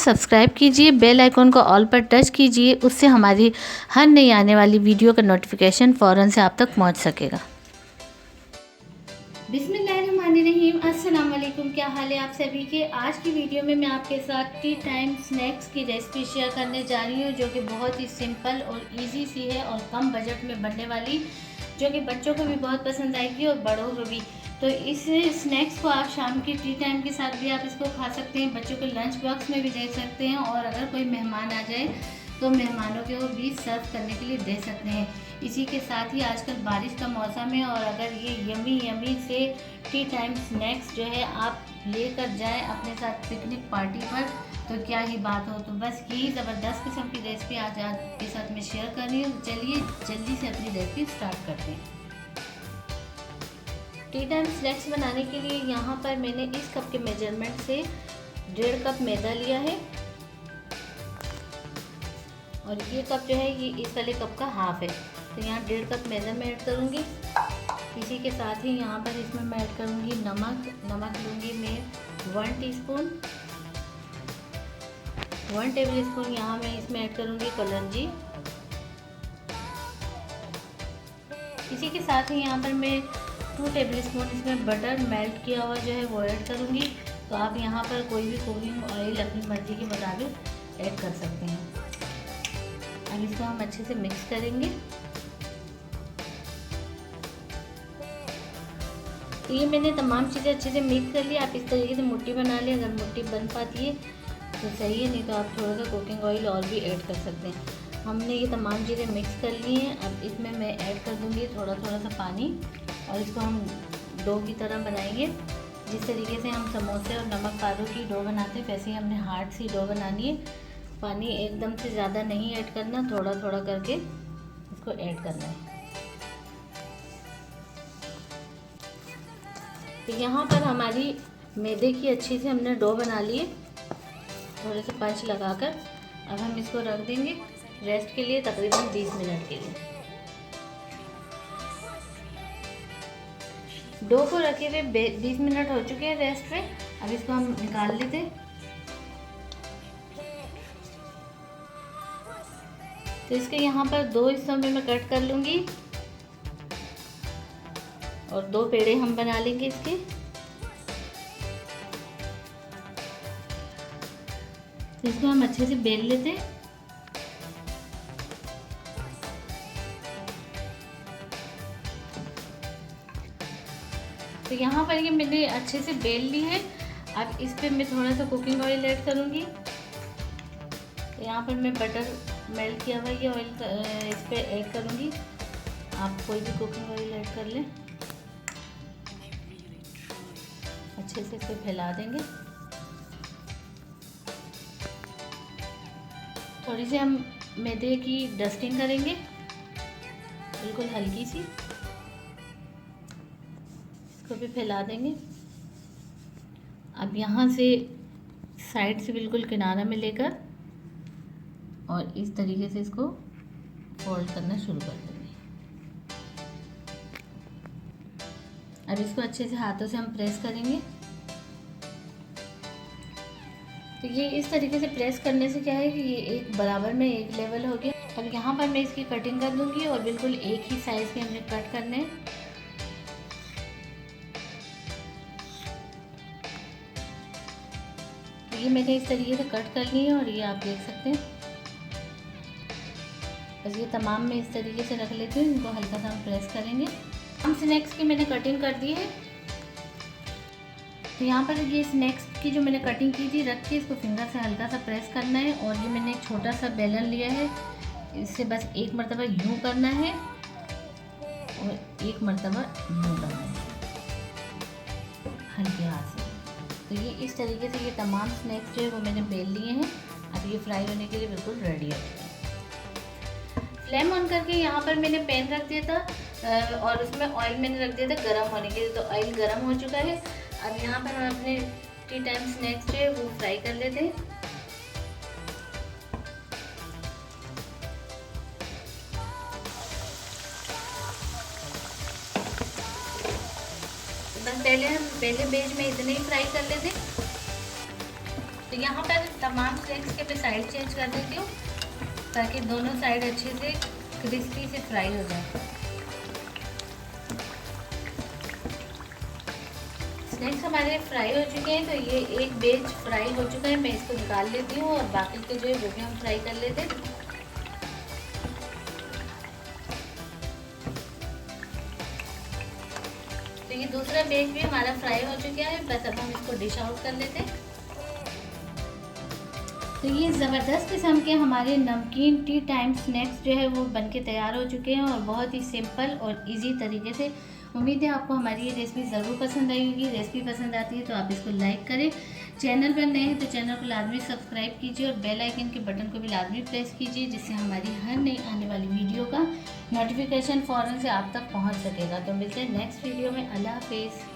Subscribe कीजिए, bell icon को all पर टच कीजिए, उससे हमारी हर नई आने वाली वीडियो का नोटिफिकेशन फ़ौरन से आप तक पहुंच सकेगा। बिस्मिल्लाहिर्रहमानिर्रहीम, अस्सलाम वालेकुम। क्या हाल है आप सभी के। आज की वीडियो में मैं आपके साथ टी टाइम स्नैक्स की रेसिपी शेयर करने जा रही हूँ, जो कि बहुत ही सिंपल और इजी सी है और कम बजट में बनने वाली, जो कि बच्चों को भी बहुत पसंद आएगी और बड़ों को भी। तो इस स्नैक्स को आप शाम की टी टाइम के साथ भी आप इसको खा सकते हैं, बच्चों के लंच बॉक्स में भी दे सकते हैं, और अगर कोई मेहमान आ जाए तो मेहमानों को भी सर्व करने के लिए दे सकते हैं। इसी के साथ ही आजकल बारिश का मौसम है, और अगर ये यमी से टी टाइम स्नैक्स जो है आप लेकर जाएं अपने साथ पिकनिक पार्टी पर, तो क्या ही बात हो। तो बस यही ज़बरदस्त किस्म की रेसिपी आज आपके साथ मैं शेयर कर रही हूँ। चलिए जल्दी से अपनी रेसिपी स्टार्ट करते हैं। टी टाइम स्नैक्स बनाने के लिए यहाँ पर मैंने इस कप के मेजरमेंट से 1.5 कप मैदा लिया है, और ये कप जो है ये इस वाले कप का हाफ है। तो यहाँ 1.5 कप मैदा मैं ऐड करूँगी। इसी के साथ ही यहाँ पर इसमें मैं ऐड करूँगी नमक लूँगी मैं 1 टीस्पून। 1 टेबल स्पून यहाँ मैं इसमें ऐड करूँगी कलौंजी। इसी के साथ ही यहाँ पर मैं 2 टेबल स्पून इसमें बटर मेल्ट किया हुआ जो है वो ऐड करूँगी। तो आप यहाँ पर कोई भी कुकिंग ऑयल अपनी मर्ज़ी के मुताबिक ऐड कर सकते हैं। अब इसको हम अच्छे से मिक्स करेंगे। तो ये मैंने तमाम चीज़ें अच्छे से मिक्स कर ली। आप इस तरीके से मुट्ठी बना लें, अगर मुट्ठी बन पाती है तो सही है, नहीं तो आप थोड़ा सा कुकिंग ऑयल और भी ऐड कर सकते हैं। हमने ये तमाम चीज़ें मिक्स कर ली हैं। अब इसमें मैं ऐड कर दूँगी थोड़ा सा पानी, और इसको हम डो की तरह बनाएंगे। जिस तरीके से हम समोसे और नमक पारों की डो बनाते हैं, वैसे ही हमने हार्ड सी डो बनानी है। पानी एकदम से ज़्यादा नहीं ऐड करना, थोड़ा थोड़ा करके इसको ऐड करना है। तो यहाँ पर हमारी मैदे की अच्छी से हमने डो बना ली है, थोड़े से पंच लगाकर। अब हम इसको रख देंगे रेस्ट के लिए, तकरीबन 20 मिनट के लिए। डो को रखे हुए 20 मिनट हो चुके हैं रेस्ट पे। अब इसको हम निकाल लेते हैं। तो इसके यहाँ पर 2 हिस्सों में मैं कट कर लूँगी, और 2 पेड़े हम बना लेंगे इसके। तो इसको हम अच्छे से बेल लेते हैं। तो यहाँ पर ये मैंने अच्छे से बेल ली है। अब इस पे मैं थोड़ा सा कुकिंग ऑयल ऐड करूँगी। तो यहाँ पर मैं बटर मेल्ट किया हुआ ये ऑयल इस पे ऐड करूँगी। आप कोई भी कुकिंग ऑयल ऐड कर लें। अच्छे से इसे फैला देंगे। थोड़ी सी हम मैदे की डस्टिंग करेंगे, बिल्कुल हल्की सी। इसको भी फैला देंगे। अब यहाँ से साइड से बिल्कुल किनारा में लेकर और इस तरीके से इसको फोल्ड करना शुरू कर देंगे। अब इसको अच्छे से हाथों से हम प्रेस करेंगे। तो ये इस तरीके से प्रेस करने से क्या है कि ये एक बराबर में एक लेवल हो गया। अब यहाँ पर मैं इसकी कटिंग कर दूंगी, और बिल्कुल एक ही साइज़ के हमने कट करने हैं। तो ये मैंने इस तरीके से कट कर ली है, और ये आप देख सकते हैं। बस ये तमाम मैं इस तरीके से रख लेती हूँ। इनको हल्का सा हम प्रेस करेंगे। हम स्नैक्स की मैंने कटिंग कर दी है। तो यहाँ पर ये स्नैक्स की जो मैंने कटिंग की थी रख के इसको फिंगर से हल्का सा प्रेस करना है। और ये मैंने एक छोटा सा बेलन लिया है, इससे बस एक मरतबा यूँ करना है और एक मरतबा यूँ करना है हल्के हाथ से। तो ये इस तरीके से ये तमाम स्नैक्स जो है वो मैंने बेल लिए हैं। अब ये फ्राई होने के लिए बिल्कुल रेडी है। फ्लेम ऑन करके यहाँ पर मैंने पैन रख दिया था, और उसमें ऑयल मैंने रख दिया था गर्म होने के लिए। तो ऑयल गर्म हो चुका है। अब यहाँ पर हम अपने टी टाइम स्नैक्स जो है वो फ्राई कर लेते हैं। तो बस पहले बेज में इतने ही फ्राई कर लेते हैं। तो यहाँ पर तमाम स्नैक्स के मैं साइड चेंज कर देती हूँ ताकि दोनों साइड अच्छे से क्रिस्पी से फ्राई हो जाए। स्नैक्स हमारे फ्राई हो चुके हैं, तो ये एक बैच फ्राई हो चुका है, मैं इसको निकाल लेती हूँ और बाकी के जो है वो भी हम फ्राई कर लेते हैं। तो ये दूसरा बैच भी हमारा फ्राई हो चुका है, बस अब हम इसको डिश आउट कर लेते हैं। तो ये ज़बरदस्त किस्म के हमारे नमकीन टी टाइम स्नैक्स जो है वो बनके तैयार हो चुके हैं और बहुत ही सिंपल और इजी तरीके से। उम्मीद है आपको हमारी ये रेसिपी ज़रूर पसंद आई होगी। रेसिपी पसंद आती है तो आप इसको लाइक करें, चैनल पर नए हैं तो चैनल को लाजमी सब्सक्राइब कीजिए और बेल आइकन के बटन को भी लाजमी प्रेस कीजिए, जिससे हमारी हर नई आने वाली वीडियो का नोटिफिकेशन फ़ौरन से आप तक पहुँच सकेगा। तो मिलते हैं नेक्स्ट वीडियो में। अल्लाह हाफिज़।